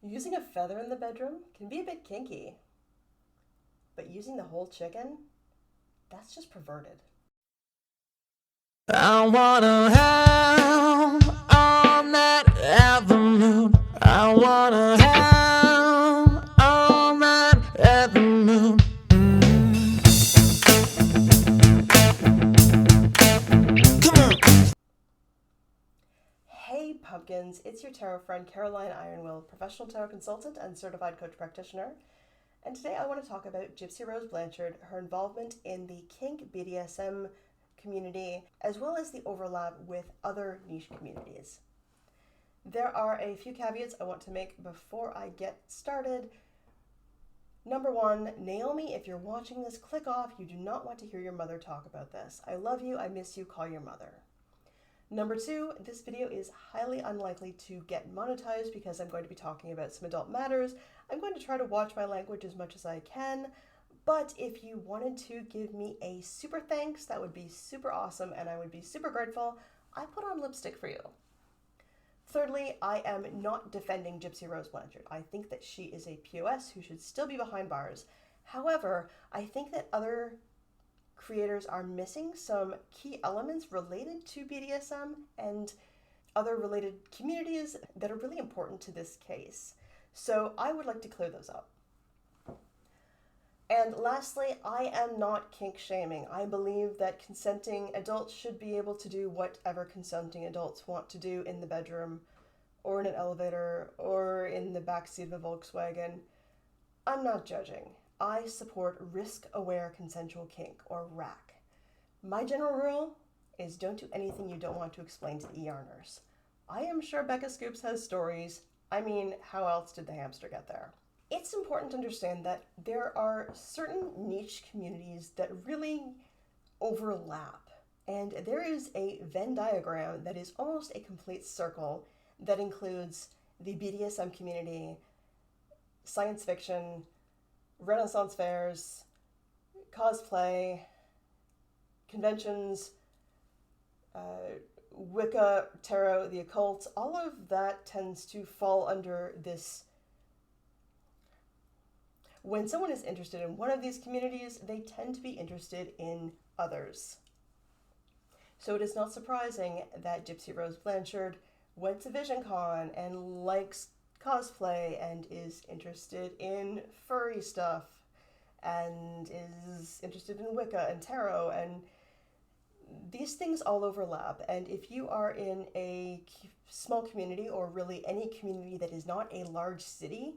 Using a feather in the bedroom can be a bit kinky, but using the whole chicken, that's just perverted. I wanna have on that afternoon. I wanna have on that afternoon. Come on. Hey pumpkins, it's your tarot friend Caroline Ironwill, professional tarot consultant and certified coach practitioner. And today I want to talk about Gypsy Rose Blanchard, her involvement in the Kink BDSM community, as well as the overlap with other niche communities. There are a few caveats I want to make before I get started. Number one, Naomi, if you're watching this, click off. You do not want to hear your mother talk about this. I love you, I miss you, call your mother. Number two, this video is highly unlikely to get monetized because I'm going to be talking about some adult matters. I'm going to try to watch my language as much as I can, but if you wanted to give me a super thanks, that would be super awesome and I would be super grateful. I put on lipstick for you. Thirdly, I am not defending Gypsy Rose Blanchard. I think that she is a POS who should still be behind bars. However, I think that other creators are missing some key elements related to BDSM and other related communities that are really important to this case. So I would like to clear those up. And lastly, I am not kink shaming. I believe that consenting adults should be able to do whatever consenting adults want to do in the bedroom or in an elevator or in the backseat of a Volkswagen. I'm not judging. I support risk-aware consensual kink, or RAC. My general rule is don't do anything you don't want to explain to the ER nurse. I am sure Becca Scoops has stories. I mean, how else did the hamster get there? It's important to understand that there are certain niche communities that really overlap. And there is a Venn diagram that is almost a complete circle that includes the BDSM community, science fiction, Renaissance fairs, cosplay, conventions, Wicca, tarot, the occult, all of that tends to fall under this. When someone is interested in one of these communities, they tend to be interested in others. So it is not surprising that Gypsy Rose Blanchard went to VisionCon and likes cosplay and is interested in furry stuff and is interested in Wicca and tarot, and these things all overlap. And if you are in a small community, or really any community that is not a large city,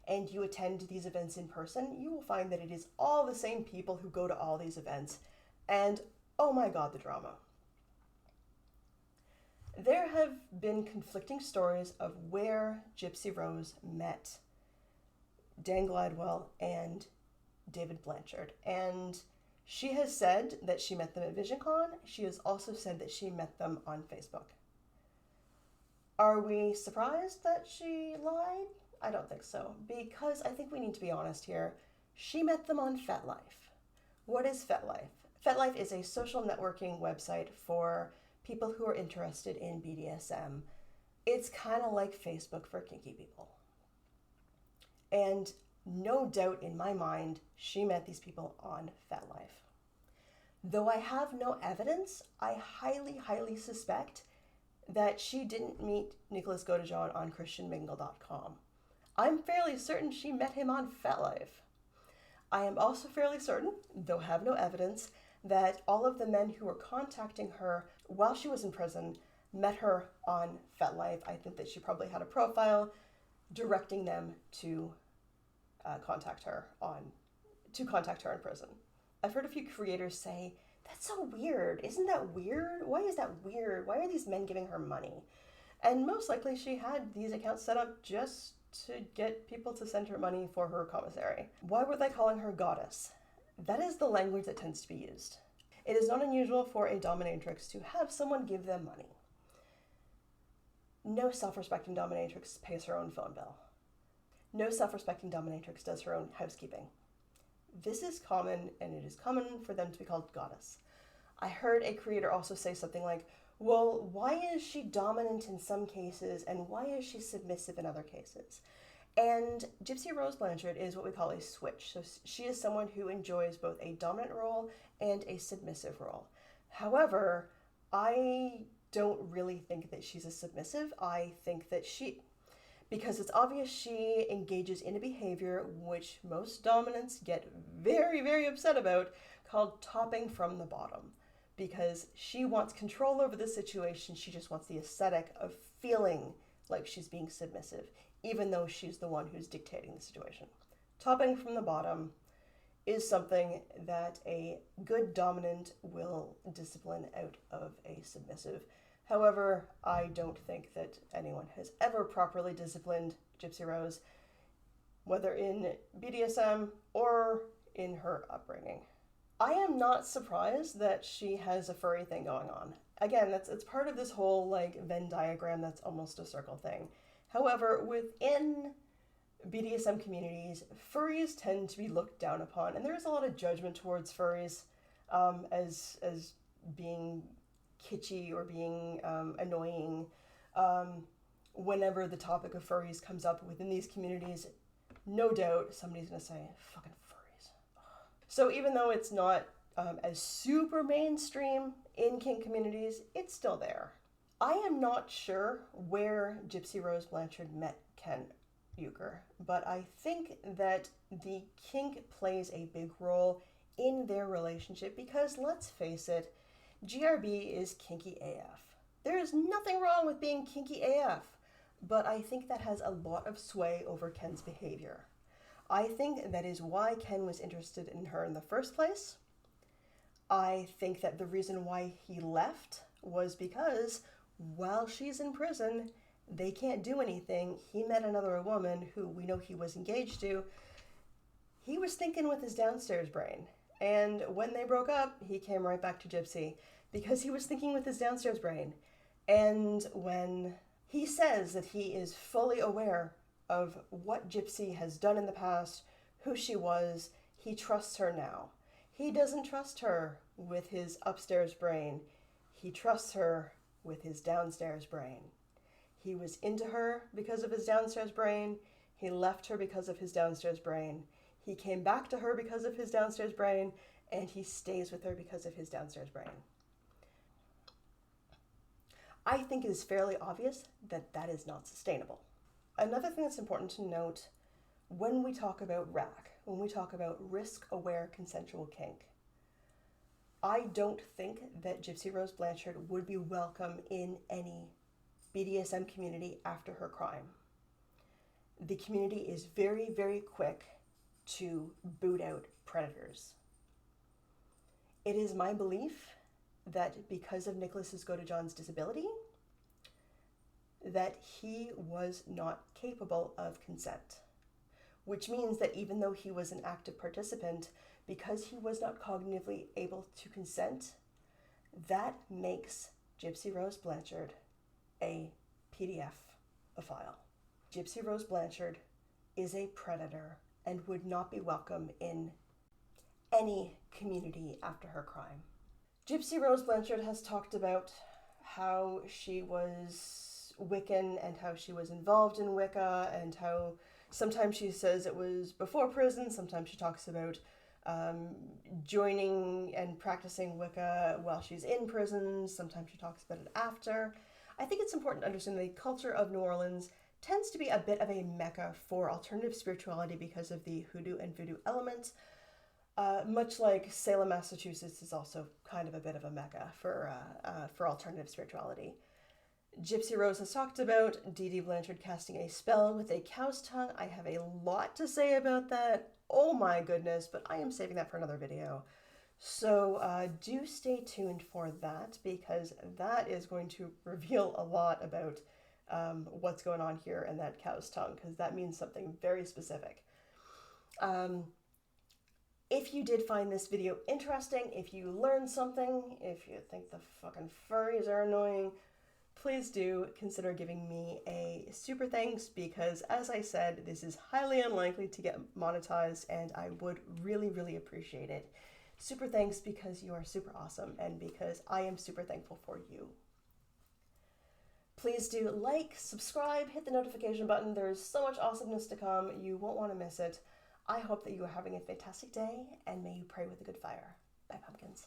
and you attend these events in person, you will find that it is all the same people who go to all these events, and oh my god, the drama. There have been conflicting stories of where Gypsy Rose met Dan Gladwell and David Blanchard. And she has said that she met them at VisionCon. She has also said that she met them on Facebook. Are we surprised that she lied? I don't think so, because I think we need to be honest here. She met them on FetLife. What is FetLife? FetLife is a social networking website for people who are interested in BDSM. It's kind of like Facebook for kinky people. And no doubt in my mind, she met these people on FetLife. Though I have no evidence, I highly, highly suspect that she didn't meet Nicholas Godejohn on ChristianMingle.com. I'm fairly certain she met him on FetLife. I am also fairly certain, though have no evidence, that all of the men who were contacting her while she was in prison met her on FetLife. I think that she probably had a profile directing them to contact her in prison. I've heard a few creators say, that's so weird. Isn't that weird? Why is that weird? Why are these men giving her money? And most likely she had these accounts set up just to get people to send her money for her commissary. Why were they calling her goddess? That is the language that tends to be used. It is not unusual for a dominatrix to have someone give them money. No self-respecting dominatrix pays her own phone bill. No self-respecting dominatrix does her own housekeeping. This is common, and it is common for them to be called goddess. I heard a creator also say something like, well, why is she dominant in some cases and why is she submissive in other cases? And Gypsy Rose Blanchard is what we call a switch. So she is someone who enjoys both a dominant role and a submissive role. However, I don't really think that she's a submissive. I think that because it's obvious she engages in a behavior which most dominants get very, very upset about, called topping from the bottom. Because she wants control over the situation, she just wants the aesthetic of feeling like she's being submissive, even though she's the one who's dictating the situation. Topping from the bottom is something that a good dominant will discipline out of a submissive. However, I don't think that anyone has ever properly disciplined Gypsy Rose, whether in BDSM or in her upbringing. I am not surprised that she has a furry thing going on. Again, it's part of this whole like Venn diagram that's almost a circle thing. However, within BDSM communities, furries tend to be looked down upon, and there is a lot of judgment towards furries as being kitschy or being annoying. Whenever the topic of furries comes up within these communities, no doubt somebody's gonna say, fucking furries. So even though it's not as super mainstream in kink communities, it's still there. I am not sure where Gypsy Rose Blanchard met Ken Euchre, but I think that the kink plays a big role in their relationship because, let's face it, GRB is kinky AF. There is nothing wrong with being kinky AF, but I think that has a lot of sway over Ken's behavior. I think that is why Ken was interested in her in the first place. I think that the reason why he left was because while she's in prison, they can't do anything. He met another woman who we know he was engaged to. He was thinking with his downstairs brain. And when they broke up, he came right back to Gypsy because he was thinking with his downstairs brain. And when he says that he is fully aware of what Gypsy has done in the past, who she was, he trusts her now. He doesn't trust her with his upstairs brain. He trusts her with his downstairs brain. He was into her because of his downstairs brain. He left her because of his downstairs brain. He came back to her because of his downstairs brain, and he stays with her because of his downstairs brain. I think it is fairly obvious that that is not sustainable. Another thing that's important to note when we talk about RAC, when we talk about risk-aware consensual kink, I don't think that Gypsy Rose Blanchard would be welcome in any BDSM community after her crime. The community is very, very quick to boot out predators. It is my belief that because of Nicholas's Godejohn's disability, that he was not capable of consent, which means that even though he was an active participant, because he was not cognitively able to consent, that makes Gypsy Rose Blanchard a PDF-ophile. Gypsy Rose Blanchard is a predator and would not be welcome in any community after her crime. Gypsy Rose Blanchard has talked about how she was Wiccan and how she was involved in Wicca and how sometimes she says it was before prison, sometimes she talks about joining and practicing Wicca while she's in prison, sometimes she talks about it after. I think it's important to understand the culture of New Orleans tends to be a bit of a mecca for alternative spirituality because of the hoodoo and voodoo elements. Much like Salem, Massachusetts is also kind of a bit of a mecca for alternative spirituality. Gypsy Rose has talked about Dee Dee Blanchard casting a spell with a cow's tongue. I have a lot to say about that. Oh my goodness, but I am saving that for another video. So do stay tuned for that because that is going to reveal a lot about what's going on here in that cow's tongue because that means something very specific. If you did find this video interesting, if you learned something, if you think the fucking furries are annoying, please do consider giving me a super thanks because, as I said, this is highly unlikely to get monetized and I would really, really appreciate it. Super thanks because you are super awesome and because I am super thankful for you. Please do like, subscribe, hit the notification button. There's so much awesomeness to come. You won't want to miss it. I hope that you are having a fantastic day, and may you pray with a good fire. Bye, pumpkins.